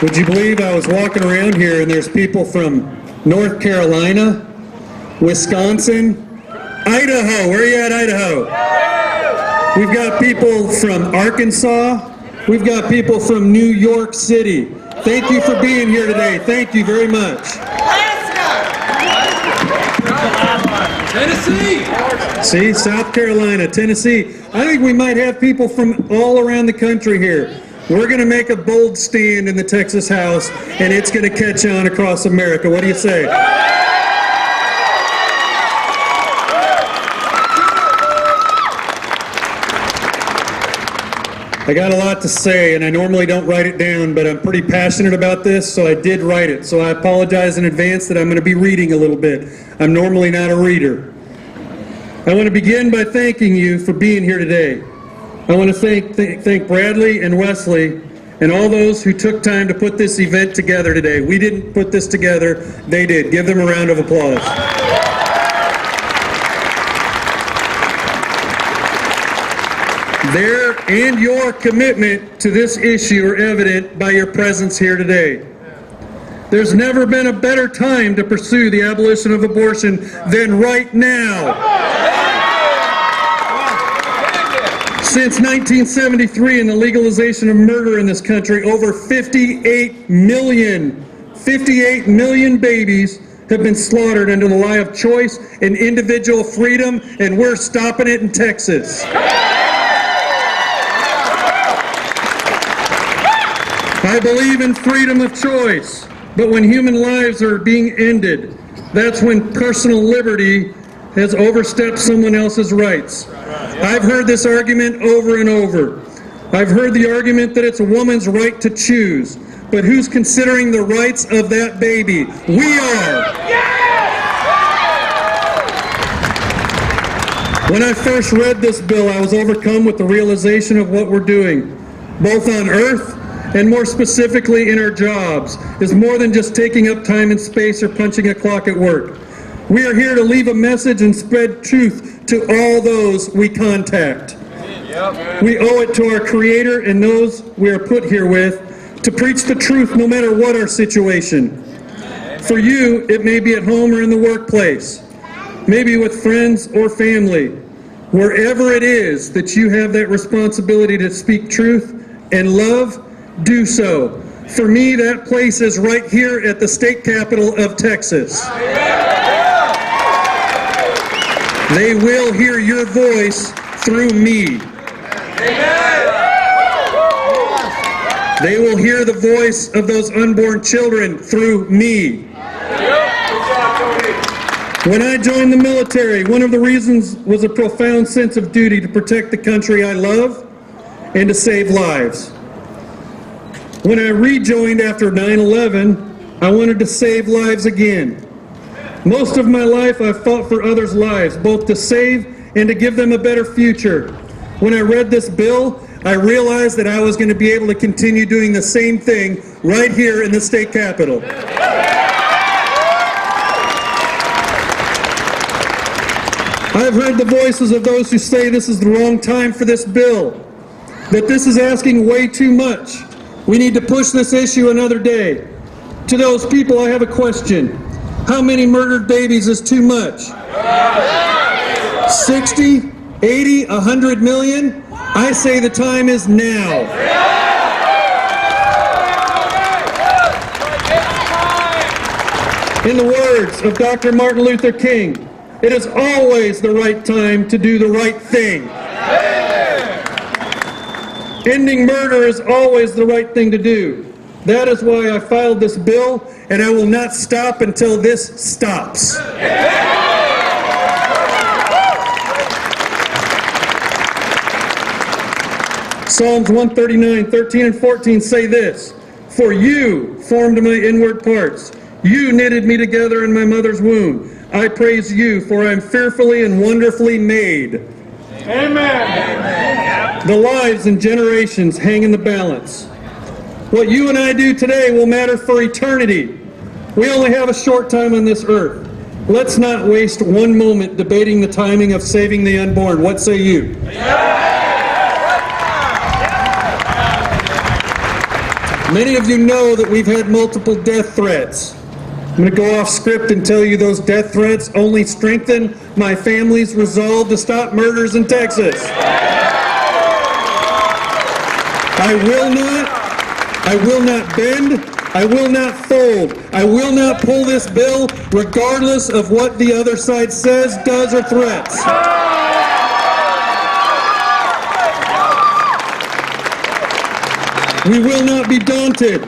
Would you believe I was walking around here and there's people from North Carolina, Wisconsin, Idaho. Where are you at, Idaho? We've got people from Arkansas. We've got people from New York City. Thank you for being here today. Thank you very much. Tennessee! See, South Carolina, Tennessee. I think we might have people from all around the country here. We're going to make a bold stand in the Texas House, and it's going to catch on across America. What do you say? I got a lot to say, and I normally don't write it down, but I'm pretty passionate about this, so I did write it. So I apologize in advance that I'm going to be reading a little bit. I'm normally not a reader. I want to begin by thanking you for being here today. I want to thank Bradley and Wesley and all those who took time to put this event together today. We didn't put this together, they did. Give them a round of applause. Their and your commitment to this issue are evident by your presence here today. There's never been a better time to pursue the abolition of abortion than right now. Since 1973 and the legalization of murder in this country, over 58 million babies have been slaughtered under the lie of choice and individual freedom, and we're stopping it in Texas. I believe in freedom of choice, but when human lives are being ended, that's when personal liberty has overstepped someone else's rights. I've heard this argument over and over. I've heard the argument that it's a woman's right to choose, but who's considering the rights of that baby? We are. When I first read this bill, I was overcome with the realization of what we're doing, both on earth and more specifically in our jobs, is more than just taking up time and space or punching a clock at work. We are here to leave a message and spread truth to all those we contact. We owe it to our Creator and those we are put here with to preach the truth no matter what our situation. For you, it may be at home or in the workplace, maybe with friends or family. Wherever it is that you have that responsibility to speak truth and love, do so. For me, that place is right here at the state capitol of Texas. They will hear your voice through me. They will hear the voice of those unborn children through me. When I joined the military, one of the reasons was a profound sense of duty to protect the country I love and to save lives. When I rejoined after 9/11, I wanted to save lives again. Most of my life I've fought for others' lives, both to save and to give them a better future. When I read this bill, I realized that I was going to be able to continue doing the same thing right here in the state capitol. I've heard the voices of those who say this is the wrong time for this bill, that this is asking way too much. We need to push this issue another day. To those people, I have a question. How many murdered babies is too much? 60, 80, 100 million? I say the time is now. In the words of Dr. Martin Luther King, it is always the right time to do the right thing. Ending murder is always the right thing to do. That is why I filed this bill, and I will not stop until this stops. Psalms 139, 13 and 14 say this: For you formed my inward parts. You knitted me together in my mother's womb. I praise you, for I am fearfully and wonderfully made. Amen. The lives and generations hang in the balance. What you and I do today will matter for eternity. We only have a short time on this earth. Let's not waste one moment debating the timing of saving the unborn. What say you? Many of you know that we've had multiple death threats. I'm going to go off script and tell you those death threats only strengthen my family's resolve to stop murders in Texas. I will not bend, I will not fold, I will not pull this bill regardless of what the other side says, does, or threats. We will not be daunted.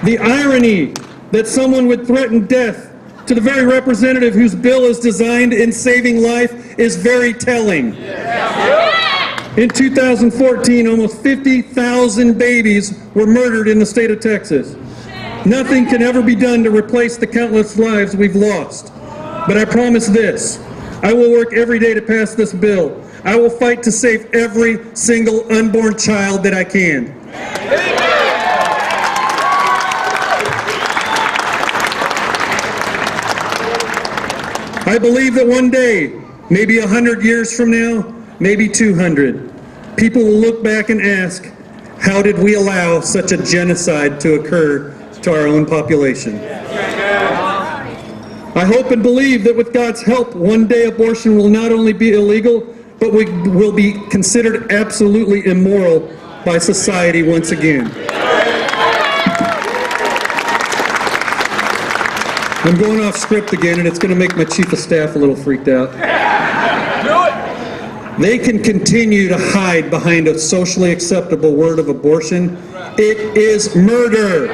The irony that someone would threaten death to the very representative whose bill is designed in saving life is very telling. In 2014, almost 50,000 babies were murdered in the state of Texas. Nothing can ever be done to replace the countless lives we've lost. But I promise this, I will work every day to pass this bill. I will fight to save every single unborn child that I can. I believe that one day, maybe 100 years from now, maybe 200, people will look back and ask, how did we allow such a genocide to occur to our own population? I hope and believe that with God's help, one day abortion will not only be illegal, but will be considered absolutely immoral by society once again. I'm going off script again, and it's going to make my chief of staff a little freaked out. They can continue to hide behind a socially acceptable word of abortion. It is murder.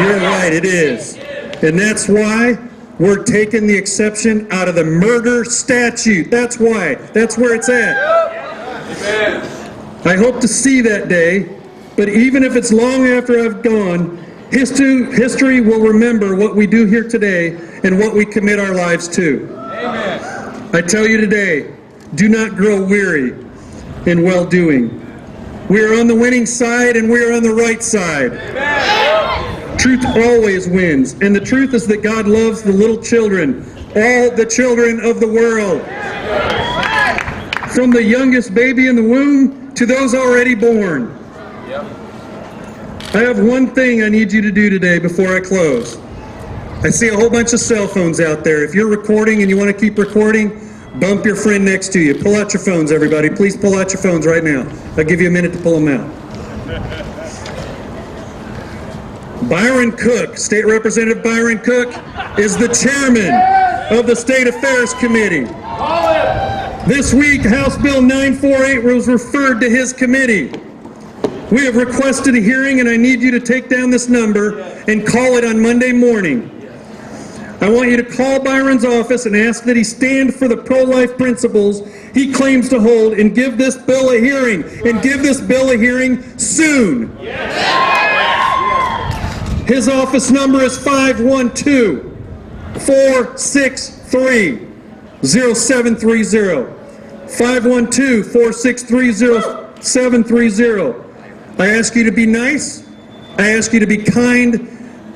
You're right, it is. And that's why we're taking the exception out of the murder statute. That's why. That's where it's at. I hope to see that day, but even if it's long after I've gone, history will remember what we do here today and what we commit our lives to. Amen. I tell you today, do not grow weary in well-doing. We are on the winning side and we are on the right side. Amen. Truth always wins, and the truth is that God loves the little children, all the children of the world. From the youngest baby in the womb to those already born. I have one thing I need you to do today before I close. I see a whole bunch of cell phones out there. If you're recording and you want to keep recording, bump your friend next to you. Pull out your phones, everybody. Please pull out your phones right now. I'll give you a minute to pull them out. Byron Cook, State Representative Byron Cook, is the chairman of the State Affairs Committee. This week, House Bill 948 was referred to his committee. We have requested a hearing, and I need you to take down this number and call it on Monday morning. I want you to call Byron's office and ask that he stand for the pro-life principles he claims to hold and give this bill a hearing, and give this bill a hearing soon. His office number is 512-463-0730. 512-463-0730. I ask you to be nice, I ask you to be kind,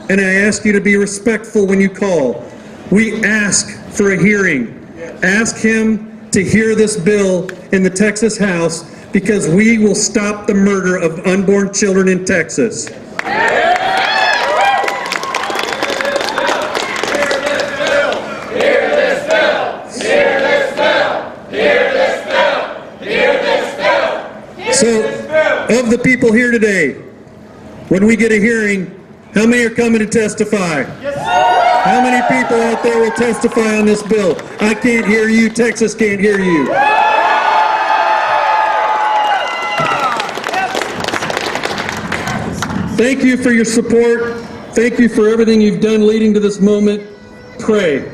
and I ask you to be respectful when you call. We ask for a hearing. Ask him to hear this bill in the Texas House, because we will stop the murder of unborn children in Texas. So, of the people here today, when we get a hearing, how many are coming to testify? Yes, sir. How many people out there will testify on this bill? I can't hear you. Texas can't hear you. Thank you for your support. Thank you for everything you've done leading to this moment. Pray.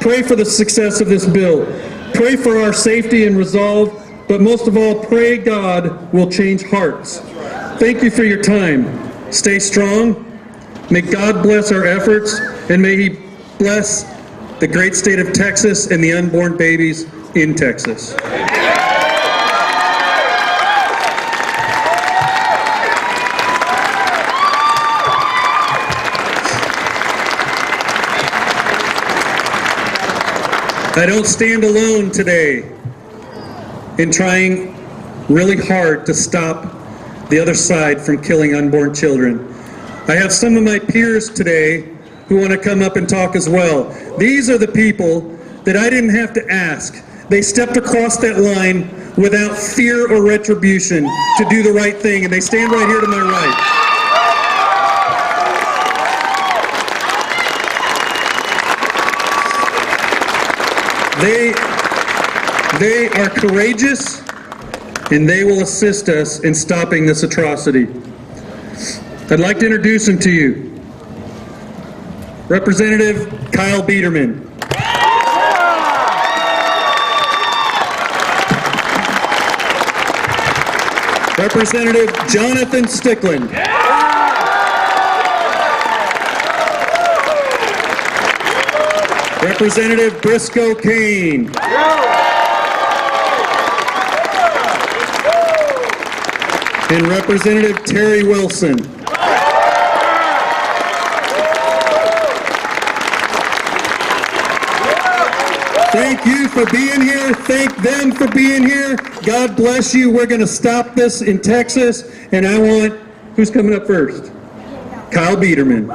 Pray for the success of this bill. Pray for our safety and resolve. But most of all, pray God will change hearts. Thank you for your time. Stay strong. May God bless our efforts, and may He bless the great state of Texas and the unborn babies in Texas. I don't stand alone today in trying really hard to stop the other side from killing unborn children. I have some of my peers today who want to come up and talk as well. These are the people that I didn't have to ask. They stepped across that line without fear or retribution to do the right thing, and they stand right here to my right. They are courageous, and they will assist us in stopping this atrocity. I'd like to introduce him to you. Representative Kyle Biederman. Representative Jonathan Stickland. Representative Briscoe Kane. And Representative Terry Wilson. Thank you for being here. Thank them for being here. God bless you. We're going to stop this in Texas. And I want, who's coming up first? Kyle Biederman.